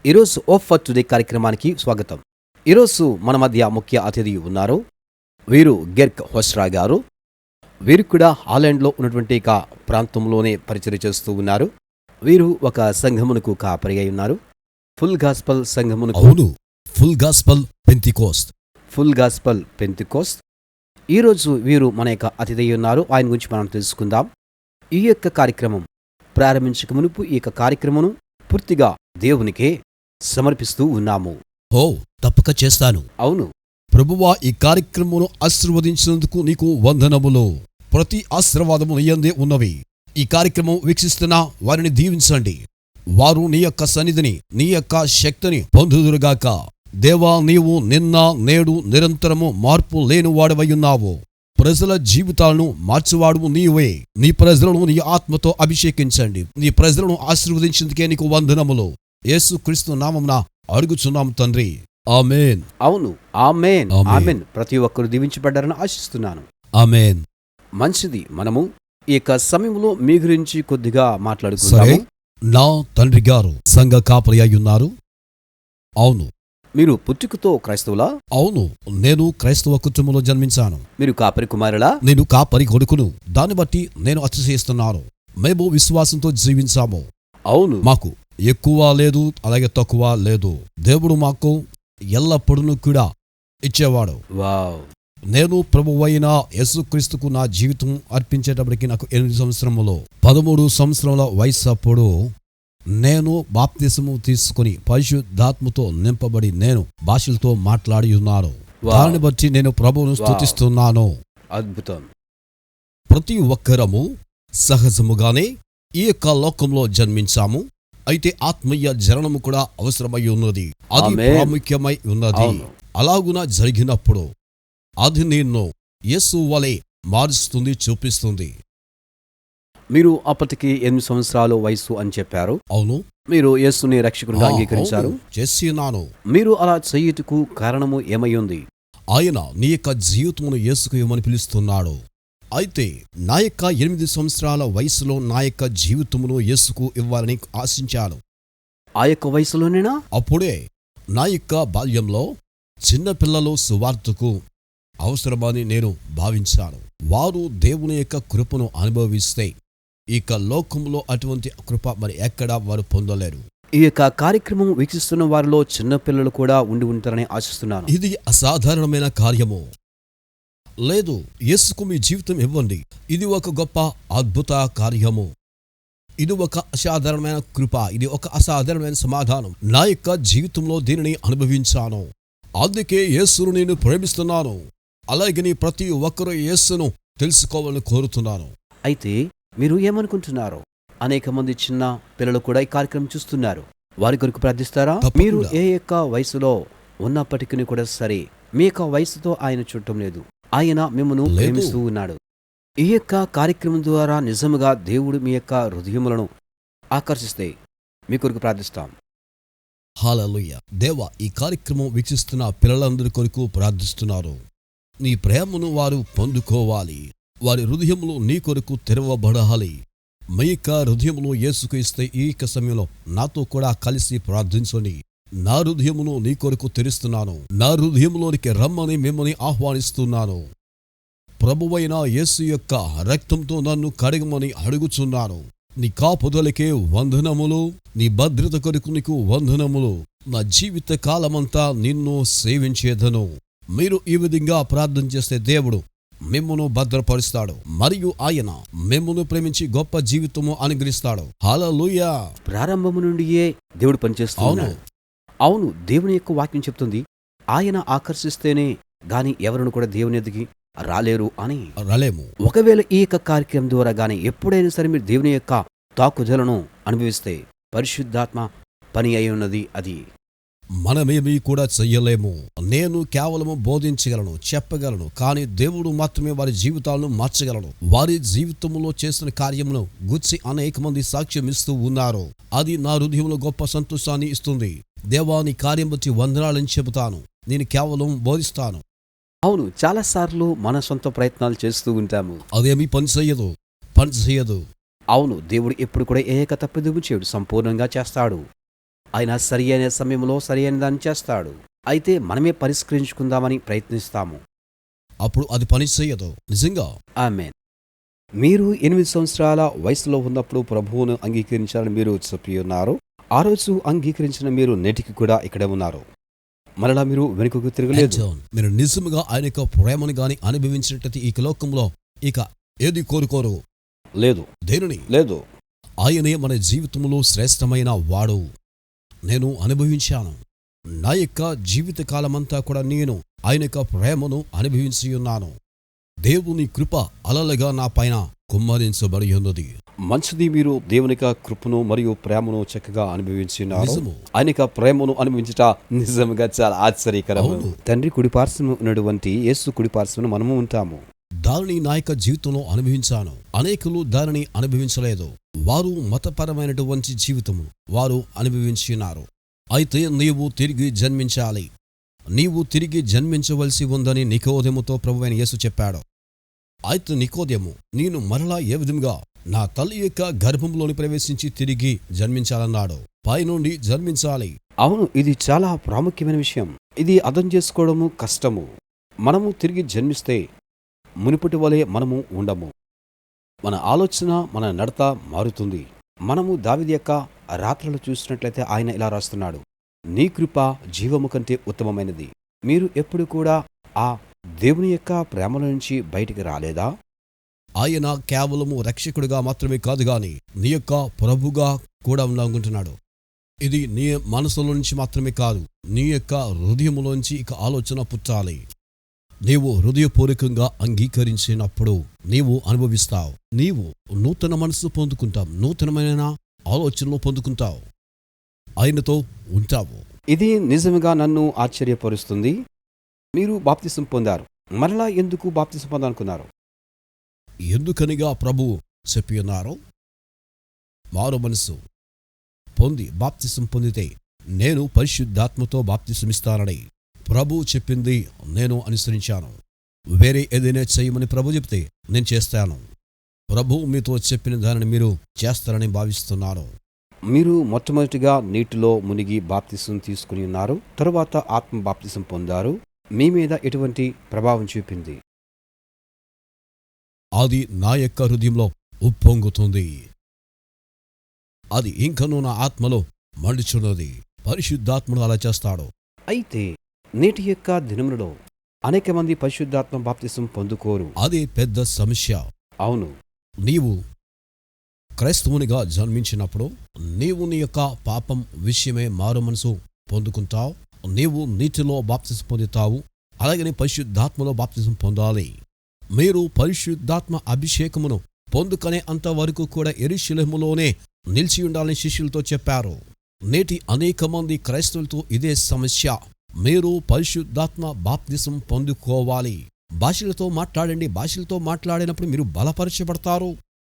ఈరోజు ఓఫ్ for today కార్యక్రమానికి స్వాగతం. ఈరోజు మన మధ్య ముఖ్య అతిథి ఉన్నారు. వీరు గెర్క్ హోస్రా గారు. వీరు కూడా హాలాండ్లో ఉన్నటువంటి ప్రాంతంలోనే పరిచయం చేస్తూ ఉన్నారు. వీరు ఒక సంఘమునకు కాపరి అయి ఉన్నారు. ఫుల్ గాస్పల్ సంఘమునకు. అవును, Full Gospel Pentecost. Full Gospel Pentecost. ఈరోజు వీరు మన యొక్క అతిథి అయి ఉన్నారు. ఆయన గురించి మనం తెలుసుకుందాం. ఈ యొక్క కార్యక్రమం ప్రారంభించక మునుపు ఈ యొక్క కార్యక్రమం పూర్తిగా దేవునికే సమర్పిస్తూ ఉన్నాము. ఓ, తప్పక చేస్తాను. అవును ప్రభువా, ఈ కార్యక్రమమును ఆశీర్వదించినందుకు నీకు వందనములు. ప్రతి ఆశీర్వాదము నీయందే ఉన్నవి. ఈ కార్యక్రమం వీక్షిస్తున్న వారిని దీవించండి. వారు నీ యొక్క సన్నిధిని, నీ యొక్క శక్తిని పొందుదురుగాక. దేవా, నీవు నిన్న నేడు నిరంతరము మార్పు లేనివాడవయ్యున్నావు. ప్రజల జీవితాలను మార్చువాడు నీవే. నీ ప్రజలను నీ ఆత్మతో అభిషేకించండి. నీ ప్రజలను ఆశీర్వదించేందుకే నీకు వందనములు. యేసు క్రీస్తు నామమున అడుగుచున్నాం తండ్రి, ఆమేన్. అవును, ఆమేన్, ఆమేన్. ప్రతి ఒక్కరు దీవించబడ్డారని ఆశిస్తున్నాను. ఆమేన్. మంచిది. మనము ఈ యొక్క సమయంలో మీ గురించి కొద్దిగా సరే, మాట్లాడుకుందాము. నా తండ్రి గారు సంఘ కాపరి అయ్యున్నారు. అవును, మీరు పుట్టుకతో క్రైస్తవులా? అవును, నేను క్రైస్తవ కుటుంబంలో జన్మించాను. మీరు కాపరి కుమారులా? నేను కాపరి కొడుకును. దాన్ని బట్టి నేను అతిశయిస్తున్నాను. మేము విశ్వాసంతో జీవించాము. అవును, మాకు ఎక్కువ లేదు, అలాగే తక్కువ లేదు. దేవుడు మాకు ఎల్లప్పుడూ కూడా ఇచ్చేవాడు. వావ్. నేను ప్రభువైన యేసుక్రీస్తుకు నా జీవితం అర్పించేటప్పటికి నాకు 8 సంవత్సరములు 13 సంవత్సరముల వయసు అప్పుడు నేను బాప్తిసము తీసుకుని పరిశుద్ధాత్మతో నింపబడి నేను భాషలతో మాట్లాడి ఉన్నాను. దానిని బట్టి నేను ప్రభువును స్తుతిస్తున్నాను. అద్భుతం. ప్రతి ఒక్కరము సహజముగానే ఈ యొక్క లోకంలో జన్మించాము. అయితే ఆత్మీయ జననము కూడా అవసరమై ఉన్నది. అది ఆమేన్. ప్రాముఖ్యమై ఉన్నది. అవును. అలాగున జరిగినప్పుడు అది నిన్ను యేసు వలె మారుస్తుంది, చూపిస్తుంది. మీరు అప్పటికి 8 సంవత్సరాల వయసు అని చెప్పారు. అవును, మీరు యేసుని రక్షకునిగా అంగీకరించారు. చేసినాను. మీరు అలా చేయుటకు కారణము ఏమై ఉంది? ఆయన నీ యొక్క జీవితమును యేసుకు ఇవ్వమని పిలుస్తున్నాడు. అయితే నా యొక్క 8 సంవత్సరాల వయసులో నా యొక్క జీవితమును యేసుకు ఇవ్వాలని ఆశించాను. ఆ యొక్క వయసులోనేనా? అప్పుడే నా యొక్క బాల్యంలో చిన్నపిల్లలు సువార్తకు అవసరమని నేను భావించాను. వారు దేవుని యొక్క కృపను అనుభవిస్తే ఇక లోకంలో అటువంటి కృప మరి ఎక్కడా వారు పొందలేరు. ఈ యొక్క కార్యక్రమం వీక్షిస్తున్న వారిలో చిన్నపిల్లలు కూడా ఉండి ఉంటారని ఆశిస్తున్నాను. ఇది అసాధారణమైన కార్యము. లేదు, యేసుకు మీ జీవితం ఇవ్వండి. ఇది ఒక గొప్ప అద్భుత కార్యము. ఇది ఒక అసాధారణమైన కృప. ఇది ఒక అసాధారణమైన సమాధానం. నా యొక్క జీవితంలో దీనిని అనుభవించాను. అందుకే యేసును నేను ప్రేమిస్తున్నాను. అలాగే ప్రతి ఒక్కరూ యేసును తెలుసుకోవాలని కోరుతున్నాను. అయితే మీరు ఏమనుకుంటున్నారు? అనేక మంది చిన్న పిల్లలు కూడా ఈ కార్యక్రమం చూస్తున్నారు. వారి కొరకు ప్రార్థిస్తారా? తప్పకుండా. మీరు ఏ యొక్క వయసులో ఉన్నప్పటికీ కూడా సరే, మీ యొక్క వయసుతో ఆయన చూడటం లేదు. ఆయన మిమ్మల్ని లేదు. ప్రేమిస్తూ ఉన్నాడు. ఈ యొక్క కార్యక్రమం ద్వారా నిజముగా దేవుడు మీ యొక్క హృదయములను ఆకర్షిస్తే మీ కొరకు ప్రార్థిస్తాం. హల్లెలూయా. దేవా, ఈ కార్యక్రమం వీక్షిస్తున్న పిల్లలందరి కొరకు ప్రార్థిస్తున్నారు. నీ ప్రేమను వారు పొందుకోవాలి. వారి హృదయములు నీ కొరకు తెరవబడాలి. మీ యొక్క హృదయమును యేసుకు ఇస్తే ఈ యొక్క సమయంలో నాతో కూడా కలిసి ప్రార్థించండి. నా హృదయమును నీ కొరకు తెరుస్తున్నాను. నా హృదయంలోనికి రమ్మని మిమ్మల్ని ఆహ్వానిస్తున్నాను. ప్రభువైన యేసు యొక్క రక్తంతో నన్ను కడగమని అడుగుచున్నాను. నీ కాపుదలకే వందనములు. నీ భద్రత కొరకు నీకు వందనములు. నా జీవిత కాలమంతా నిన్ను సేవించేదను. మీరు ఈ విధంగా ప్రార్థన చేస్తే దేవుడు మిమ్మును భద్రపరుస్తాడు. మరియు ఆయన మిమ్మును ప్రేమించి గొప్ప జీవితము అనుగ్రహిస్తాడు. హల్లెలూయా. ప్రారంభము నుండియే దేవుడు పనిచేస్తున్నాడు. అవును. అవును, దేవుని యొక్క వాక్యం చెప్తుంది, ఆయన ఆకర్షిస్తేనే గాని ఎవరిని కూడా దేవుని ఎదిగి రాలేరు అని. రలేము. ఒకవేళ ఈ యొక్క కార్యక్రమం ద్వారా గాని ఎప్పుడైనా సరే మీరు దేవుని యొక్క తాకుదలను అనుభవిస్తే పరిశుద్ధాత్మ పని అయి ఉన్నది. అది మనమేమీ కూడా చెయ్యలేము. నేను కేవలము బోధించగలను, చెప్పగలను. కానీ దేవుడు మాత్రమే వారి జీవితాలను మార్చగలను. వారి జీవితంలో చేసిన కార్యమును గుచ్చి అనేక మంది సాక్ష్యం ఇస్తూ ఉన్నారు. అది నా హృదయంలో గొప్ప సంతోషాన్ని ఇస్తుంది. దేవా, నీ కార్యం బట్టి వందనాలని చెబుతాను. నేను కేవలం బోధిస్తాను. అవును, చాలాసార్లు మన సొంత ప్రయత్నాలు చేస్తూ ఉంటాము. అదేమీ పని చేయదు. అవును, దేవుడు ఎప్పుడు కూడా ఏ యొక్క తప్పిదము చేయడు, సంపూర్ణంగా చేస్తాడు. ఆయన సరి అయిన సమయంలో సరి అయిన దాన్ని చేస్తాడు. అయితే మనమే పరిష్కరించుకుందామని ప్రయత్నిస్తాము. అప్పుడు అది పని చెయ్యదు. నిజంగా ఆమేన్. మీరు 8 సంవత్సరాల వయసులో ఉన్నప్పుడు ప్రభువును అంగీకరించాలని మీరు చెప్పి ఉన్నారు. ఆ రోజు అంగీకరించిన మీరు నేటికి కూడా ఇక్కడే ఉన్నారు. మరలా మీరు వెనుకకు తిరగలేదు. జాన్, మీరు నిజముగా ఆయన యొక్క ప్రేమను గాని అనుభవించినట్లయితే ఈ లోకంలో ఇక ఏది కోరుకోరు. లేదు, దేనిని లేదు. ఆయనే మన జీవితంలో శ్రేష్టమైన వాడు. నేను అనుభవించాను. నా యొక్క జీవిత కాలమంతా కూడా నేను ఆయన యొక్క ప్రేమను అనుభవించి ఉన్నాను. దేవుని కృప అలలుగా నా పైన కుమ్మరించబడి ఉన్నది. మంచిది, మీరు దేవుని యొక్క కృపను మరియు ప్రేమను చక్కగా అనుభవించినారు. నిజము. ఆయన యొక్క ప్రేమను అనుభవించట నిజంగా చాలా ఆశ్చర్యకరం. అవును. తండ్రి కుడిపార్శ్వమున ఉన్నటువంటి యేసు కుడిపార్శ్వమున మనము ఉంటాము. దానిని నా యొక్క జీవితంలో అనుభవించాను. అనేకులు దానిని అనుభవించలేదు. వారు మతపరమైనటువంటి జీవితము వారు అనుభవించినారు. అయితే నీవు తిరిగి జన్మించాలి. నీవు తిరిగి జన్మించవలసి ఉందని నికోదేముతో ప్రభువైన యేసు చెప్పాడు. అయితే నికోదేము, నేను మరలా ఏ విధంగా నా తల్లి యొక్క గర్భంలోని ప్రవేశించి తిరిగి జన్మించాలన్నాడు. పైనుండి జన్మించాలి. అవును, ఇది చాలా ప్రాముఖ్యమైన విషయం. ఇది అర్థం చేసుకోవడము కష్టము. మనము తిరిగి జన్మిస్తే మునుపటి వలె మనము ఉండము. మన ఆలోచన, మన నడత మారుతుంది. మనము దావీదు యొక్క రాత్రులు చూసినట్లయితే ఆయన ఇలా రాస్తున్నాడు, నీ కృప జీవము కంటే ఉత్తమమైనది. మీరు ఎప్పుడు కూడా ఆ దేవుని యొక్క ప్రేమల నుంచి బయటికి రాలేదా? ఆయన కేవలము రక్షకుడిగా మాత్రమే కాదు గాని నీ యొక్క ప్రభుగా కూడా ఉండాలనుకుంటున్నాడు. ఇది నీ మనసులో నుంచి మాత్రమే కాదు, నీ యొక్క హృదయంలోంచి ఇక ఆలోచన పుట్టాలి. నీవు హృదయపూర్వకంగా అంగీకరించినప్పుడు నీవు అనుభవిస్తావు. నీవు నూతన మనసు పొందుకుంటావు. నూతనమైన ఆలోచనలు పొందుకుంటావు. ఆయనతో ఉంటావు. ఇది నిజంగా నన్ను ఆశ్చర్యపరుస్తుంది. మీరు బాప్తిసం పొందారు. మరలా ఎందుకు బాప్తిసం పొందాలనుకున్నారు? ఎందుకనిగా ప్రభు చెప్పి ఉన్నారు, మారు మనసు పొంది బాప్తిసం పొందితే నేను పరిశుద్ధాత్మతో బాప్తిసమిస్తానని ప్రభు చెప్పింది నేను అనుసరించాను. వేరే ఏదైనా చేయమని ప్రభు చెప్తే నేను చేస్తాను. ప్రభు మీతో చెప్పిన దానిని మీరు చేస్తారని భావిస్తున్నాను. మీరు మొట్టమొదటిగా నీటిలో మునిగి బాప్తిసం తీసుకుని ఉన్నారు. తరువాత ఆత్మ బాప్తిసం పొందారు. మీ మీద ఎటువంటి ప్రభావం చూపింది? అది నా యొక్క హృదయంలో ఉప్పొంగుతుంది. అది ఇంకనూ నా ఆత్మలో మండుచున్నది. పరిశుద్ధాత్ముడు అలా చేస్తాడు. అయితే నేటి యొక్క దినములలో అనేక మంది పరిశుద్ధాత్మ బాప్తిసం పొందుకోరు. అదే పెద్ద సమస్య. అవును, నీవు క్రైస్తవునిగా జన్మించినప్పుడు నీవు నీ యొక్క పాపం విషయమే మారు మనసు పొందుకుంటావు. నీవు నీటిలో బాప్తిసం పొందుతావు. అలాగనే పరిశుద్ధాత్మలో బాప్తిసం పొందాలి. మీరు పరిశుద్ధాత్మ అభిషేకమును పొందుకునే అంతవరకు కూడా యెరూషలేములోనే నిలిచి ఉండాలని శిష్యులతో చెప్పారు. నేటి అనేక మంది క్రైస్తవులతో ఇదే సమస్య. మీరు పరిశుద్ధాత్మ బాప్తిసం పొందుకోవాలి. భాషలతో మాట్లాడండి. భాషలతో మాట్లాడినప్పుడు మీరు బలపరచబడతారు.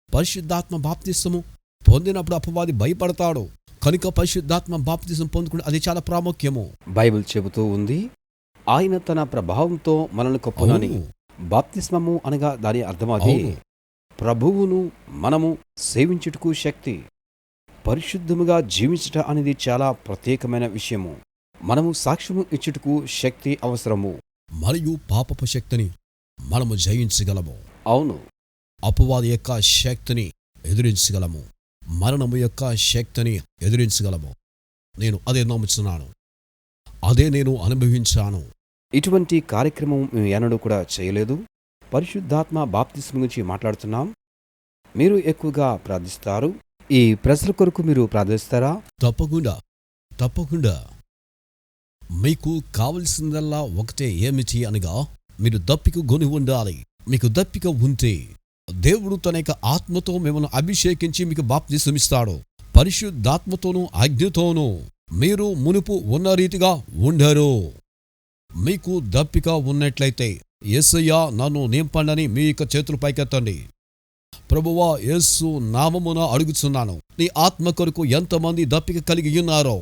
పరిశుద్ధాత్మ బాప్తిసము పొందినప్పుడు అపవాది భయపడతాడు. కనుక పరిశుద్ధాత్మ బాప్తిసం పొందుకుంటే అది చాలా ప్రాముఖ్యము. బైబిల్ చెబుతూ ఉంది, ఆయన తన ప్రభావంతో మనల్ని కప్పునని. బాప్తిస్మము అనగా దాని అర్థం అదే. అవును. ప్రభువును మనము సేవించుటకు శక్తి. పరిశుద్ధముగా జీవించుట అనేది చాలా ప్రత్యేకమైన విషయము. మనము సాక్ష్యము ఇచ్చుటకు శక్తి అవసరము. మరియు పాపపు శక్తిని మనము జయించగలము. అవును, అపవాది యొక్క శక్తిని ఎదిరించగలము. మరణము యొక్క శక్తిని ఎదిరించగలము. నేను అదే నమ్ముతున్నాను. అదే నేను అనుభవించాను. ఇటువంటి కార్యక్రమం మేము ఎన్నడూ కూడా చేయలేదు. పరిశుద్ధాత్మ బాప్తిస్మ గురించి మాట్లాడుతున్నాం. మీరు ఎక్కువగా ప్రార్థిస్తారు. ఈ ప్రజల కొరకు మీరు ప్రార్థిస్తారా? తప్పకుండా మీకు కావలసిందల్లా ఒకటే. ఏమిటి అనగా మీరు దప్పిక గొని ఉండాలి. మీకు దప్పిక ఉంటే దేవుడు తన యొక్క ఆత్మతో మిమ్మల్ని అభిషేకించి మీకు బాప్తిసమిస్తాడు. పరిశుద్ధాత్మతోనూ అగ్నితోనూ మీరు మునుపు ఉన్న రీతిగా ఉండరు. మీకు దప్పిక ఉన్నట్లయితే యేసయ్యా నన్ను నింపండని మీ యొక్క చేతులు పైకెత్తండి. ప్రభువా యేసు నామమున అడుగుచున్నాను, నీ ఆత్మ కొరకు ఎంతమంది దప్పిక కలిగి ఉన్నారో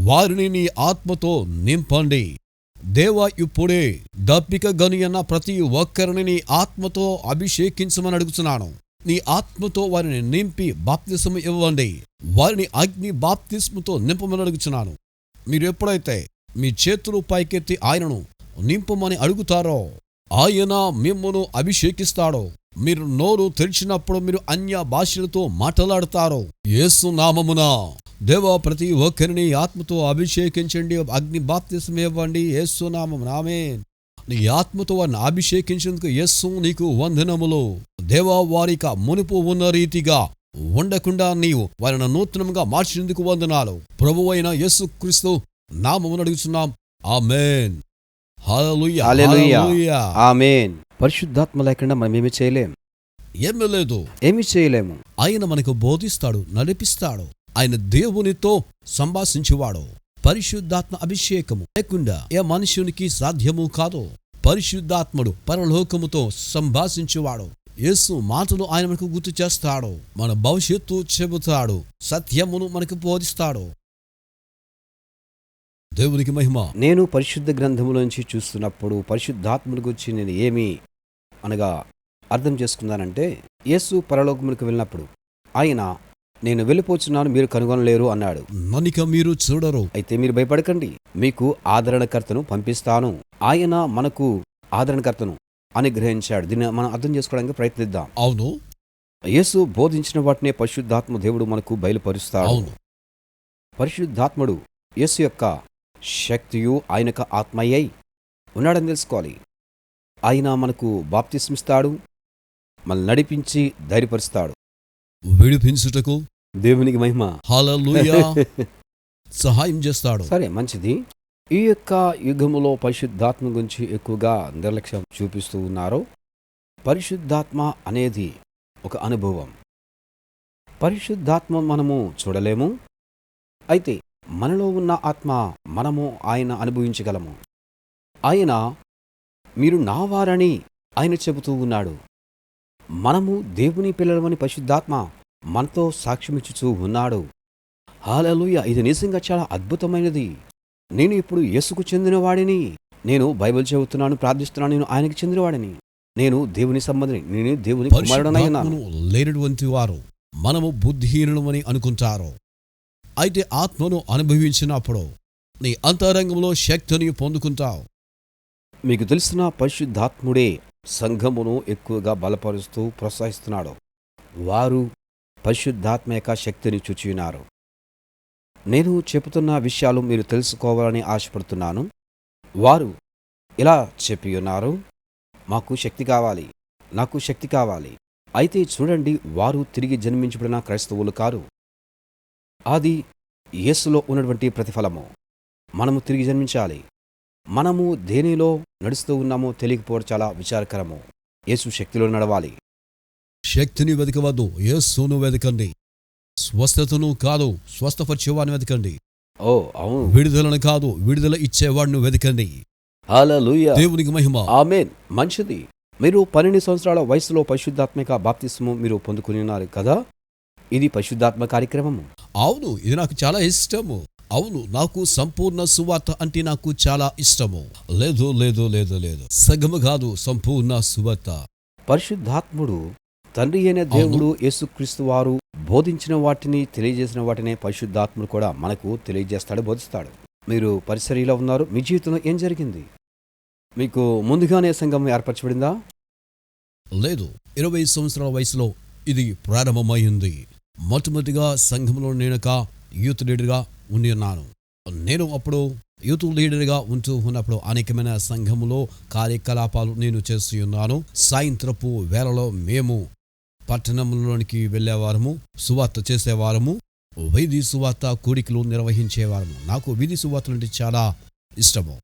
వారిని నీ ఆత్మతో నింపండి. దేవా ఇప్పుడే దప్పిక గని అన్న ప్రతి ఒక్కరిని నీ ఆత్మతో అభిషేకించమని అడుగుతున్నాను. నీ ఆత్మతో వారిని నింపి బాప్తిస్మం ఇవ్వండి. వారిని అగ్ని బాప్తిస్మతో నింపమని అడుగుచున్నాను. మీరు ఎప్పుడైతే మీ చేతులు పైకెత్తి ఆయనను నింపమని అడుగుతారో ఆయన మిమ్మును అభిషేకిస్తాడో. మీరు నోరు తెరిచినప్పుడు మీరు అన్య భాషలతో మాట్లాడతారో. యేసు నామమున దేవా ప్రతి ఒక్కరిని ఆత్మతో అభిషేకించండి, అగ్ని బాప్తిస్మం ఇవ్వండి యేసు నామమున. ఆమేన్. నీ ఆత్మతో వారిని అభిషేకించేందుకు యేసు నీకు వందనములు. దేవా వారిక మునుపు ఉన్న రీతిగా ఉండకుండా నీవు వారిని నూతనంగా మార్చినందుకు వందనాలు. ప్రభువైన యేసుక్రీస్తు నామమున అడుగుచున్నాం. ఆమేన్. హల్లెలూయా, హల్లెలూయా, ఆమేన్. పరిశుద్ధాత్మ లేకుండా మనం ఏమీ చేయలేం. ఏమీ చేయలేము. ఆయన మనకు బోధిస్తాడు, నడిపిస్తాడు. ఆయన దేవునితో సంభాషించేవాడు. పరిశుద్ధాత్మ అభిషేకము లేకుండా ఏ మనుషునికి సాధ్యము కాదు. పరిశుద్ధాత్ముడు పరలోకముతో సంభాషించేవాడు. యేసు మాటలు ఆయన మనకు గుర్తు చేస్తాడు. మన భవిష్యత్తు చెబుతాడు. సత్యమును మనకు బోధిస్తాడు. దేవునికి మహిమ. నేను పరిశుద్ధ గ్రంథములోంచి చూస్తున్నప్పుడు పరిశుద్ధాత్ముడి గురించి నేను ఏమి అనగా అర్థం చేసుకున్నానంటే, యేసు పరలోకమునికి వెళ్ళినప్పుడు ఆయన నేను వెళ్ళిపోతున్నాను, మీరు కనుగొనలేరు అన్నాడు. మనిక మీరు చూడరు, అయితే మీరు భయపడకండి, మీకు ఆదరణకర్తను పంపిస్తాను. ఆయన మనకు ఆదరణకర్తను అనుగ్రహించాడు. దీన్ని మనం అర్థం చేసుకోవడానికి ప్రయత్నిద్దాం. అవును. యేసు బోధించిన వాటినే పరిశుద్ధాత్మ దేవుడు మనకు బయలుపరుస్తాడు. అవును. పరిశుద్ధాత్ముడు యేసు యొక్క శక్తియు ఆయనకు ఆత్మయ్యై ఉన్నాడని తెలుసుకోవాలి. ఆయన మనకు బాప్తిస్మిస్తాడు, మనల్ని నడిపించి ధైర్యపరుస్తాడు. విడిపించుటకు దేవునికి మహిమ. హల్లెలూయా. సహాయం చేస్తాడు. సరే, మంచిది. ఈ యొక్క యుగములో పరిశుద్ధాత్మ గురించి ఎక్కువగా నిర్లక్ష్యం చూపిస్తూ ఉన్నారు. పరిశుద్ధాత్మ అనేది ఒక అనుభవం. పరిశుద్ధాత్మ మనము చూడలేము, అయితే మనలో ఉన్న ఆత్మ మనము ఆయన అనుభవించగలము. ఆయన మీరు నా వారని ఆయన చెబుతూ ఉన్నాడు. మనము దేవుని పిల్లలమని పరిశుద్ధాత్మ మనతో సాక్ష్యమిచ్చుచూ ఉన్నాడు. హల్లెలూయా. ఇది నిజంగా చాలా అద్భుతమైనది. నేను ఇప్పుడు యేసుకు చెందినవాడిని. నేను బైబిల్ చదువుతున్నాను, ప్రార్థిస్తున్నాను. నేను ఆయనకు చెందినవాడిని. నేను దేవుని సంబంధిని, నేను దేవుని కుమారుడనై ఉన్నాను. పరిశుద్ధాత్మను లేనటువంటి వారు మనము బుద్ధిహీనులమని అనుకుంటారు. అయితే ఆత్మను అనుభవించినప్పుడు నీ అంతరంగంలో శక్తిని పొందుకుంటావు. మీకు తెలిసిన పరిశుద్ధాత్ముడే సంఘమును ఎక్కువగా బలపరుస్తూ ప్రోత్సహిస్తున్నాడు. వారు పరిశుద్ధాత్మ యొక్క శక్తిని చూచియున్నారు. నేను చెబుతున్న విషయాలు మీరు తెలుసుకోవాలని ఆశపడుతున్నాను. వారు ఇలా చెప్పి ఉన్నారు, మాకు శక్తి కావాలి, నాకు శక్తి కావాలి. అయితే చూడండి, వారు తిరిగి జన్మించబడిన క్రైస్తవులు కారు. అది యేసులో ఉన్నటువంటి ప్రతిఫలము. మనము తిరిగి జన్మించాలి. మనము దేనిలో నడుస్తూ ఉన్నామో తెలియకపోవడం చాలా విచారకరము. యేసు శక్తిలో నడవాలి. శక్తిని వెతకవద్దు, యేసును వెతకండి. స్వస్థతను కాదు, స్వస్థపరిచేవాడిని వెతకండి. ఓ అవును. విడుదలను కాదు, విడుదల ఇచ్చేవాడిని వెతకండి. హల్లెలూయా. దేవునికి మహిమ. ఆమేన్. మంచిది. మీరు 12 సంవత్సరాల వయసులో పరిశుద్ధాత్మిక బాప్తిస్మము మీరు పొందుకుని ఉన్నారు కదా. ఇది పరిశుద్ధాత్మ కార్యక్రమము. అవును, ఇది నాకు చాలా ఇష్టము. అవును, నాకు సంపూర్ణ సువార్త అంటే నాకు చాలా ఇష్టము. లేదు లేదు లేదు లేదు, సగము కాదు, సంపూర్ణ సువార్త. పరిశుద్ధాత్ముడు తండ్రి అయిన దేవుడు యేసుక్రీస్తు వారు బోధించిన వాటిని, తెలియజేసిన వాటినే పరిశుద్ధాత్ముడు కూడా మనకు తెలియజేస్తాడు, బోధిస్తాడు. మీరు పరిసరీలో ఉన్నారు. మీ జీవితంలో ఏం జరిగింది? మీకు ముందుగానే సంఘం ఏర్పరచబడిందా? లేదు, 20 సంవత్సరాల వయసులో ఇది ప్రారంభమైంది. మొట్టమొదటిగా సంఘంలో నేనొక యూత్ లీడర్గా ఉండి ఉన్నాను. నేను అప్పుడు యూత్ లీడర్గా ఉంటూ ఉన్నప్పుడు అనేకమైన సంఘములో కార్యకలాపాలు నేను చేస్తూ ఉన్నాను. సాయంత్రపు వేళలో మేము పట్టణంలోనికి వెళ్ళేవారము, సువార్త చేసేవారము, వీధి సువార్త కూడికలు నిర్వహించేవారము. నాకు వీధి సువార్తలు అంటే చాలా ఇష్టము.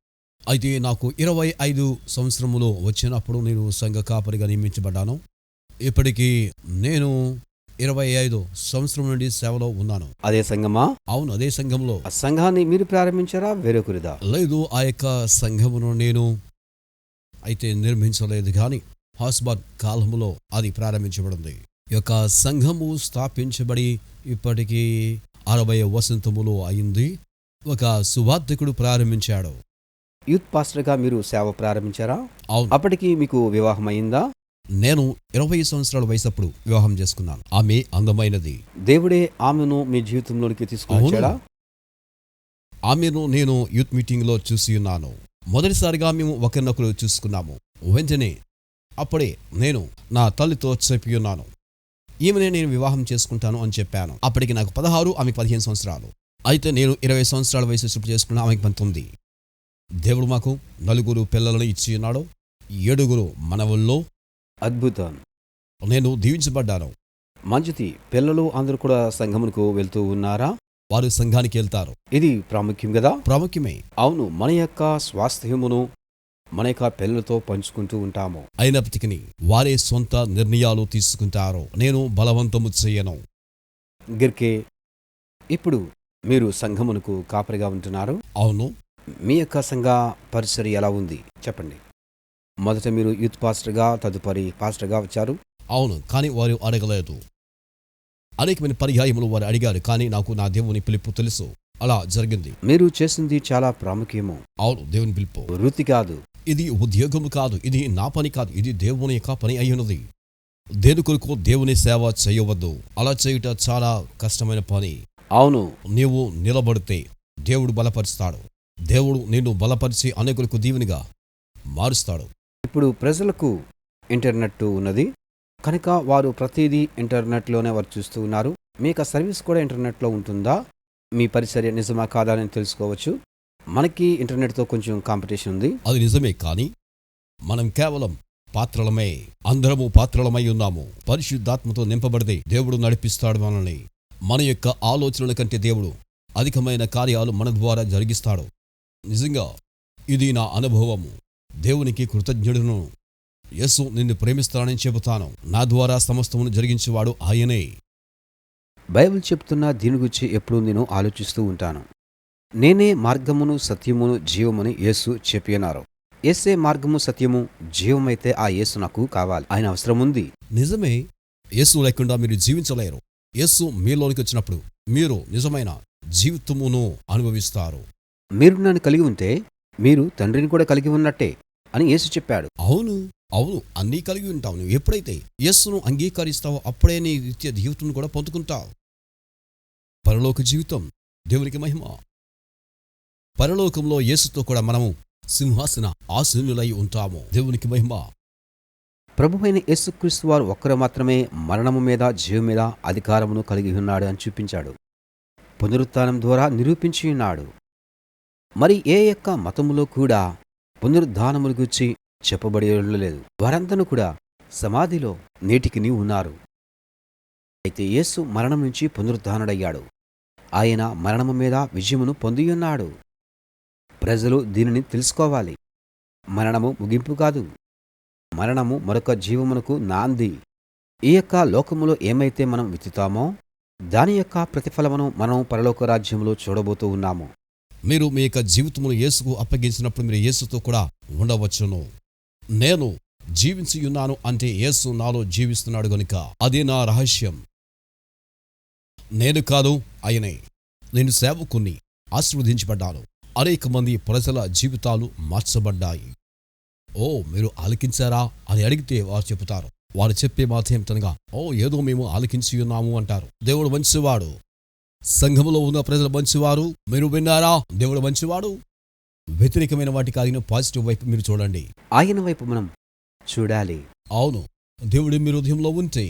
అయితే నాకు 25 సంవత్సరములు వచ్చినప్పుడు నేను సంఘ కాపరిగా నియమించబడ్డాను. ఇప్పటికీ నేను 25 సంవత్సరం నుండి సేవలో ఉన్నాను. అదే సంఘమా? అవును, అదే సంఘంలో. ఆ సంఘాన్ని మీరు ప్రారంభించారా, వేరొకరిదా? లేదు, ఆ యొక్క సంఘమును నేను అయితే నిర్మించలేదు, కానీ హాస్బర్గ్ కాలంలో అది ప్రారంభించబడింది. ఈ యొక్క సంఘము స్థాపించబడి ఇప్పటికీ 60 వసంతములు అయింది. ఒక సువార్థకుడు ప్రారంభించాడు. యూత్ పాస్టర్గా మీరు సేవ ప్రారంభించారా? అవును. అప్పటికి మీకు వివాహం అయిందా? నేను 20 సంవత్సరాల వయసప్పుడు వివాహం చేసుకున్నాను. ఆమె అందమైనది. దేవుడే ఆమెను మీ జీవితంలోనికి తీసుకుని వచ్చాడా? ఆమెను నేను యూత్ మీటింగ్లో చూసి ఉన్నాను. మొదటిసారిగా మేము ఒకరినొకరు చూసుకున్నాము. వెంటనే అప్పుడే నేను నా తల్లితో చెప్పి ఉన్నాను, ఈమెనే నేను వివాహం చేసుకుంటాను అని చెప్పాను. అప్పటికి నాకు 16, ఆమెకు 15 సంవత్సరాలు. అయితే నేను 20 సంవత్సరాల వయసు వచ్చి చేసుకున్నా, ఆమెకు 19. దేవుడు మాకు 4 పిల్లలను ఇచ్చి ఉన్నాడు. 7 మనవల్లో. అద్భుతం. నేను దీవించబడ్డాను. మంచిది. పిల్లలు అందరూ కూడా సంఘమునకు వెళ్తూ ఉన్నారా? వారు సంఘానికి వెళ్తారు. ఇది ప్రాముఖ్యం కదా? ప్రాముఖ్యమే. అవును, మన యొక్క స్వాస్థ్యమును మన యొక్క పిల్లలతో పంచుకుంటూ ఉంటాము. అయినప్పటికీ వారే సొంత నిర్ణయాలు తీసుకుంటారు. నేను బలవంతము చేయను. గిర్కే, ఇప్పుడు మీరు సంఘమునకు కాపరిగా ఉంటున్నారు. అవును. మీ యొక్క సంఘ పరిసరి ఎలా ఉంది చెప్పండి. మొదట మీరు యూత్ పాస్టర్గా, తదుపరి పాస్టర్గా వచ్చారు. అవును, కానీ వారు అడగలేదు. అనేకమైన పర్యాయములు వారు అడిగారు, కానీ నాకు నా దేవుని పిలుపు తెలుసు. అలా జరిగింది. మీరు చేసింది చాలా ప్రాముఖ్యము. అవును, దేవుని పిలుపు. వృత్తి కాదు. ఇది ఉద్యోగము కాదు, ఇది నా పని కాదు, ఇది దేవుని యొక్క పని అయ్యున్నది. దేని కొరకు దేవుని సేవ చేయవద్దు. అలా చేయుట చాలా కష్టమైన పని. అవును. నీవు నిలబడితే దేవుడు బలపరుస్తాడు. దేవుడు నిన్ను బలపరిచి అనేకులకు దీవెనిగా మారుస్తాడు. ఇప్పుడు ప్రజలకు ఇంటర్నెట్ ఉన్నది కనుక వారు ప్రతిదీ ఇంటర్నెట్లోనే వారు చూస్తూ ఉన్నారు. మీ యొక్క సర్వీస్ కూడా ఇంటర్నెట్లో ఉంటుందా? మీ పరిచర్య నిజమా కాదా అని తెలుసుకోవచ్చు. మనకి ఇంటర్నెట్తో కొంచెం కాంపిటీషన్ ఉంది. అది నిజమే, కానీ మనం కేవలం పాత్రలమే. అందరము పాత్రలమై ఉన్నాము. పరిశుద్ధాత్మతో నింపబడితే దేవుడు నడిపిస్తాడు మనల్ని. మన యొక్క ఆలోచనల కంటే దేవుడు అధికమైన కార్యాలు మన ద్వారా జరిగిస్తాడు. నిజంగా ఇది నా అనుభవము. దేవునికి కృతజ్ఞుడును. యేసు నిన్ను ప్రేమిస్తానని చెబుతాను. నా ద్వారా సమస్తమును జరిగించేవాడు ఆయనే. బైబిల్ చెప్తున్న దీని గురించి ఎప్పుడు నేను ఆలోచిస్తూ ఉంటాను. నేనే మార్గమును, సత్యమును, జీవముని యేసు చెప్పినారు. యేసే మార్గము, సత్యము, జీవమైతే ఆ యేసు నాకు కావాలి. ఆయన అవసరం ఉంది. నిజమే. యేసు లేకుండా మీరు జీవించలేరు. యేసు మీలోనికి వచ్చినప్పుడు మీరు నిజమైన జీవితమును అనుభవిస్తారు. మీరు నన్ను కలిగి ఉంటే మీరు తండ్రిని కూడా కలిగి ఉన్నట్టే అని యేసు చెప్పాడు. అవును, అవును, అన్నీ కలిగి ఉంటావు. నువ్వు ఎప్పుడైతే యేసును అంగీకరిస్తావో అప్పుడే నీ నిత్య జీవితం కూడా పొందుకుంటావు. పరలోక జీవితం, దేవునికి మహిమ. పరలోకంలో యేసుతో కూడా మనము సింహాసన ఆసీనులై ఉంటాము. దేవునికి మహిమ. ప్రభువైన యేసుక్రీస్తు వారు ఒక్కరు మాత్రమే మరణము మీద, జీవం మీద అధికారమును కలిగి ఉన్నాడు అని చూపించాడు. పునరుత్థానం ద్వారా నిరూపించి ఉన్నాడు. మరి ఏ యొక్క మతములో కూడా పునరుద్ధానమును గూర్చి చెప్పబడి లేదు. వారందరూ కూడా సమాధిలో నేటికిని ఉన్నారు. అయితే యేసు మరణం నుంచి పునరుద్ధానుడయ్యాడు. ఆయన మరణము మీద విజయమును పొందియున్నాడు. ప్రజలు దీనిని తెలుసుకోవాలి. మరణము ముగింపు కాదు. మరణము మరొక జీవమునకు నాంది. ఈ యొక్క లోకములో ఏమైతే మనం విత్తుతామో దాని యొక్క ప్రతిఫలమును మనం పరలోక రాజ్యంలో చూడబోతూ ఉన్నాము. మీరు మీ యొక్క జీవితమును యేసుకు అప్పగించినప్పుడు మీరు యేసుతో కూడా ఉండవచ్చును. నేను జీవించి ఉన్నాను అంటే యేసు నాలో జీవిస్తున్నాడు గనుక అదే నా రహస్యం. నేను కాదు, ఆయనే. నేను సేవకుని, ఆశీర్వదించబడ్డాను. అనేక మంది ప్రజల జీవితాలు మార్చబడ్డాయి. ఓ, మీరు ఆలకించారా అని అడిగితే వారు చెబుతారు. వారు చెప్పే మాట ఏమిటనగా, ఓ, ఏదో మేము ఆలకించి ఉన్నాము అంటారు. దేవుడు మంచివాడు. సంఘములో ఉన్న ప్రజలు మంచివారు. మీరు విన్నారా? దేవుడు మంచివాడు. వ్యతిరేకమైన వాటి కాగిన పాజిటివ్ వైపు మీరు చూడండి. ఆయన వైపు మనం చూడాలి. అవును, దేవుడి మీ హృదయంలో ఉంటే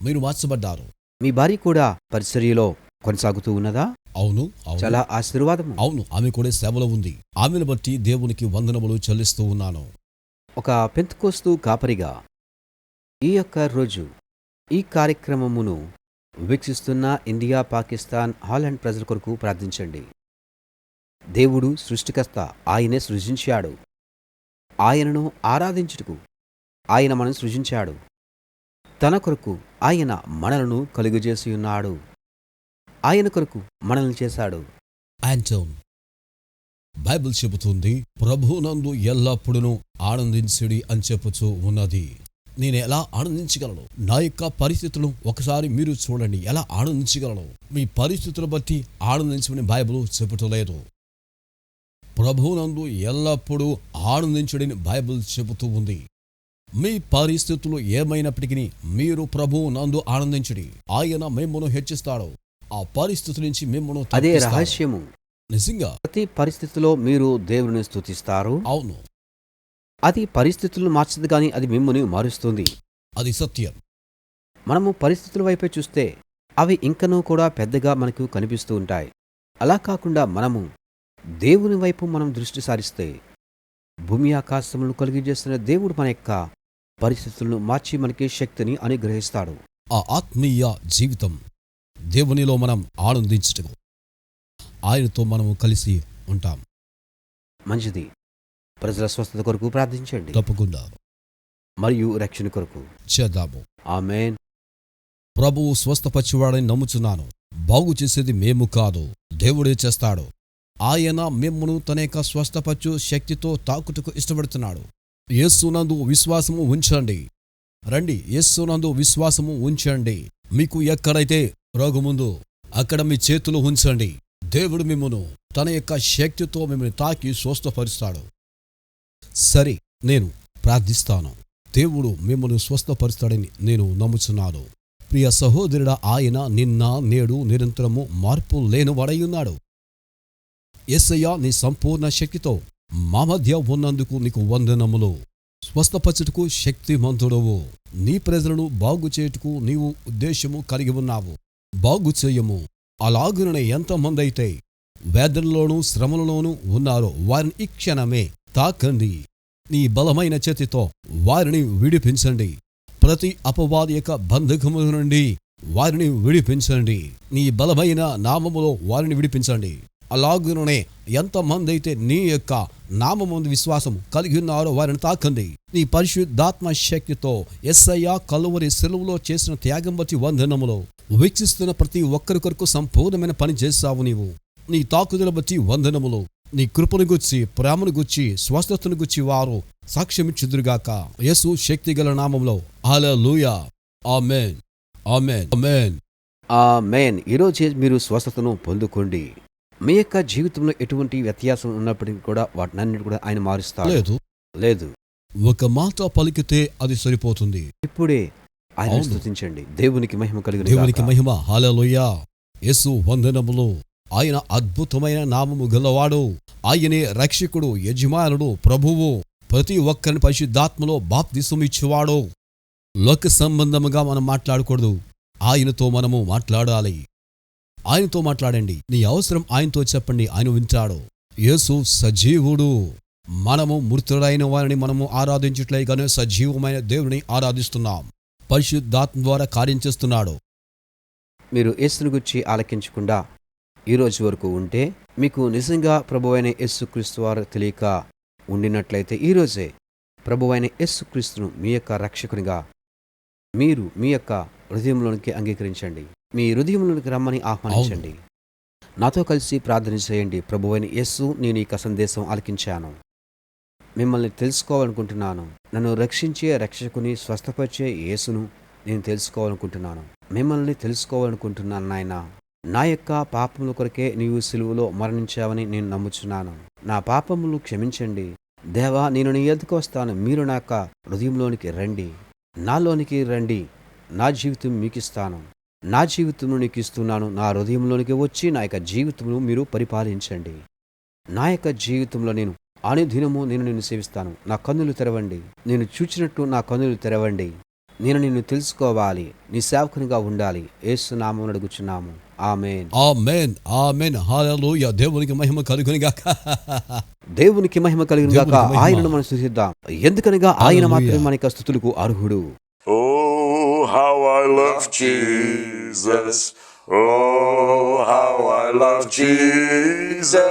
మీరు మార్చబడ్డారు. మీ భార్య కూడా పరిచర్యలో కొనసాగుతూ ఉన్నదా? అవును, చాలా ఆశీర్వాదము. అవును, ఆమె కూడా సేవలో ఉంది. ఆమెను బట్టి దేవునికి వందనములు చెల్లిస్తూ ఉన్నాను. ఒక పెంతెకోస్తు కాపరిగా ఈ యొక్క రోజు ఈ కార్యక్రమమును వీక్షిస్తున్న ఇండియా, పాకిస్తాన్, హాలండ్ ప్రజల కొరకు ప్రార్థించండి. దేవుడు సృష్టికర్త. ఆయనే సృజించాడు. ఆయనను ఆరాధించుటకు ఆయన మనను సృజించాడు. తన కొరకు ఆయన మనలను కలుగజేసి ఉన్నాడు. ఆయన కొరకు మనల్ని చేశాడు. ఆంటోన్, బైబిల్ చెబుతుంది, ప్రభునందు ఎల్లప్పుడూ ఆనందించుడి అని చెప్పుచూ ఉన్నది. నేను ఎలా ఆనందించగలను? నా యొక్క పరిస్థితులు ఒకసారి మీరు చూడండి. ఎలా ఆనందించగలను? మీ పరిస్థితులు బట్టి ఆనందించమని బైబిల్ చెబుతలేదు. ప్రభునందు ఎల్లప్పుడూ ఆనందించుడని బైబిల్ చెబుతూ ఉంది. మీ పరిస్థితులు ఏమైనప్పటికీ మీరు ప్రభువు నందు ఆనందించుడి. ఆయన మిమ్మును హెచ్చిస్తాడు. ఆ పరిస్థితుల నుంచి మిమ్మును అదే తప్పిస్తాడు. రహస్యము. నిజంగా ప్రతి పరిస్థితిలో మీరు దేవుని స్తుతిస్తారు. అవును, అది పరిస్థితులను మార్చదు కానీ అది మిమ్మల్ని మారుస్తుంది. అది సత్యం. మనము పరిస్థితుల వైపే చూస్తే అవి ఇంకనూ కూడా పెద్దగా మనకు కనిపిస్తూ ఉంటాయి. అలా కాకుండా మనము దేవుని వైపు మనం దృష్టి సారిస్తే భూమి ఆకాశములను కలిగజేస్తున్న దేవుడు మన యొక్క పరిస్థితులను మార్చి మనకి శక్తిని అనుగ్రహిస్తాడు. ఆ ఆత్మీయ జీవితం దేవునిలో మనం ఆనందించటం, ఆయనతో మనము కలిసి ఉంటాం. మంచిది. ప్రజల స్వస్థత కొరకు ప్రార్థించండి. తప్పకుండా మరియు రక్షణ కొరకు చేద్దాము. ఆమేన్. ప్రభువు స్వస్థపరిచేవాడని నమ్ముచున్నాను. బాగు చేసేది మేము కాదు, దేవుడే చేస్తాడు. ఆయన మిమ్మును తన యొక్క స్వస్థపరచు శక్తితో తాకుటకు ఇష్టపడుతున్నాడు. యేసునందు విశ్వాసము ఉంచండి. రండి, యేసునందు విశ్వాసము ఉంచండి. మీకు ఎక్కడైతే రోగముందో అక్కడ మీ చేతులు ఉంచండి. దేవుడు మిమ్మును తన యొక్క శక్తితో మిమ్మల్ని తాకి స్వస్థపరుస్తాడు. సరే, నేను ప్రార్థిస్తాను. దేవుడు మిమ్మల్ని స్వస్థపరుస్తాడని నేను నమ్ముచున్నాను. ప్రియ సహోదరుడా, ఆయన నిన్న నేడు నిరంతరము మార్పు లేనివాడయ్యున్నాడు. యేసయ్య నీ సంపూర్ణ శక్తితో మా మధ్య ఉన్నందుకు నీకు వందనములు. స్వస్థపరచుటకు శక్తిమంతుడవు. నీ ప్రజలను బాగు చేయుటకు నీవు ఉద్దేశము కలిగి ఉన్నావు. బాగు చేయము. అలాగుననే ఎంతమందైతే వేదనలోనూ శ్రమలలోనూ ఉన్నారో వారిని ఈ క్షణమే తాకండి. నీ బలమైన చేతితో వారిని విడిపించండి. ప్రతి అపవాది యొక్క బంధకముల నుండి వారిని విడిపించండి. నీ బలమైన నామములో వారిని విడిపించండి. అలాగుననే ఎంతమందైతే నీ యొక్క నామముందు విశ్వాసం కలిగి ఉన్నారో వారిని తాకండి. నీ పరిశుద్ధాత్మ శక్తితో యేసయ్య కలువరి సెలవులో చేసిన త్యాగం బట్టి వందనములో వీక్షిస్తున్న ప్రతి ఒక్కరి కొరకు సంపూర్ణమైన పని చేస్తావు నీవు. నీ తాకుదల బట్టి వందనములు. నీ కృపను గుచ్చి, ప్రేమను గుచ్చి, స్వస్థతను గుచ్చి వారు సాక్ష్యమిచ్చుదురుగాక. యేసు శక్తిగల నామములో. హల్లెలూయా. ఆమేన్, ఆమేన్, ఆమేన్, ఆమేన్. ఈరోజు మీరు స్వస్థతను పొందుకోండి. మీ యొక్క జీవితంలో ఎటువంటి వ్యత్యాసం ఉన్నప్పటికీ కూడా వాటినన్నిటి కూడా ఆయన మారుస్తాడు. లేదు, ఒక మాట పలికితే అది సరిపోతుంది. ఇప్పుడే ఆయన అవును. స్తుతించండి. దేవునికి మహిమ కలుగును దేవునికి గాక. మహిమ. హల్లెలూయా. యేసు వందనములు. ఆయన అద్భుతమైన నామము గలవాడు. ఆయనే రక్షకుడు, యజమానుడు, ప్రభువు. ప్రతి ఒక్కరిని పరిశుద్ధాత్మలో బాప్తిసం ఇచ్చేవాడు. లోక సంబంధముగా మనం మాట్లాడకూడదు. ఆయనతో మనము మాట్లాడాలి. ఆయనతో మాట్లాడండి. నీ అవసరం ఆయనతో చెప్పండి, ఆయన వింటాడు. యేసు సజీవుడు. మనము మృతుడైన వారిని మనము ఆరాధించట్లేగానే సజీవమైన దేవుని ఆరాధిస్తున్నాం. పరిశుద్ధాత్మ ద్వారా కార్యం చేస్తున్నాడు. మీరు యేసుని గురించి ఆలకించకుండా ఈ రోజు వరకు ఉంటే, మీకు నిజంగా ప్రభువైన యేసుక్రీస్తు వారు తెలియక ఉండినట్లయితే ఈరోజే ప్రభువైన యేసుక్రీస్తును మీ యొక్క రక్షకునిగా మీరు మీ యొక్క హృదయంలోనికి అంగీకరించండి. మీ హృదయంలోనికి రమ్మని ఆహ్వానించండి. నాతో కలిసి ప్రార్థన చేయండి. ప్రభువైన యేసు, నేను ఈ సందేశం ఆలకించాను. మిమ్మల్ని తెలుసుకోవాలనుకుంటున్నాను. నన్ను రక్షించే రక్షకుని, స్వస్థపరిచే యేసును నేను తెలుసుకోవాలనుకుంటున్నాను. మిమ్మల్ని తెలుసుకోవాలనుకుంటున్నాను నాయన. నా యొక్క పాపముల కొరకే నీవు సిలువలో మరణించావని నేను నమ్ముచున్నాను. నా పాపములు క్షమించండి దేవా. నేను నీ ఎదుకు వస్తాను. మీరు నా యొక్క హృదయంలోనికి రండి, నాలోనికి రండి. నా జీవితం మీకిస్తాను. నా జీవితంలో నీకు ఇస్తున్నాను. నా హృదయంలోనికి వచ్చి నా యొక్క జీవితంలో మీరు పరిపాలించండి. నా యొక్క జీవితంలో నేను అనుదినము నేను నిన్ను సేవిస్తాను. నా కన్నులు తెరవండి. నేను చూచినట్టు నా కన్నులు తెరవండి. నేను నిన్ను తెలుసుకోవాలి. నీ సేవకునిగా ఉండాలి. యేసు నామమున అడుగుచున్నాము. ఆమేన్, ఆమేన్, ఆమేన్. హల్లెలూయా. దేవునికి మహిమ కలుగును గాక. దేవునికి మహిమ కలుగును గాక. దేవునికి మహిమ. ఆయనను మనం స్తుతిద్దాం. ఎందుకనగా ఆయన మాత్రమే మన యొక్క స్తుతులకు అర్హుడు. Oh, how I love Jesus. Oh, how I love Jesus.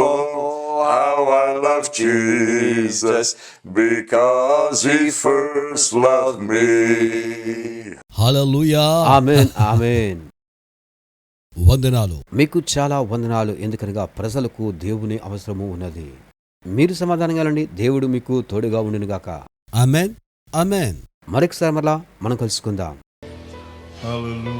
Oh, how I love Jesus. Because he first loved me. హల్లెలూయా. ఆమేన్, ఆమేన్. వందనాలు. మీకు చాలా వందనాలు. ఎందుకనగా ప్రజలకు దేవుని అవసరము ఉన్నది. మీరు సమాధానంగా ఉండండి. దేవుడు మీకు తోడుగా ఉండునుగాక. ఆమేన్, ఆమేన్. మరొకసారి మరలా మనం కలుసుకుందాం. Hallelujah.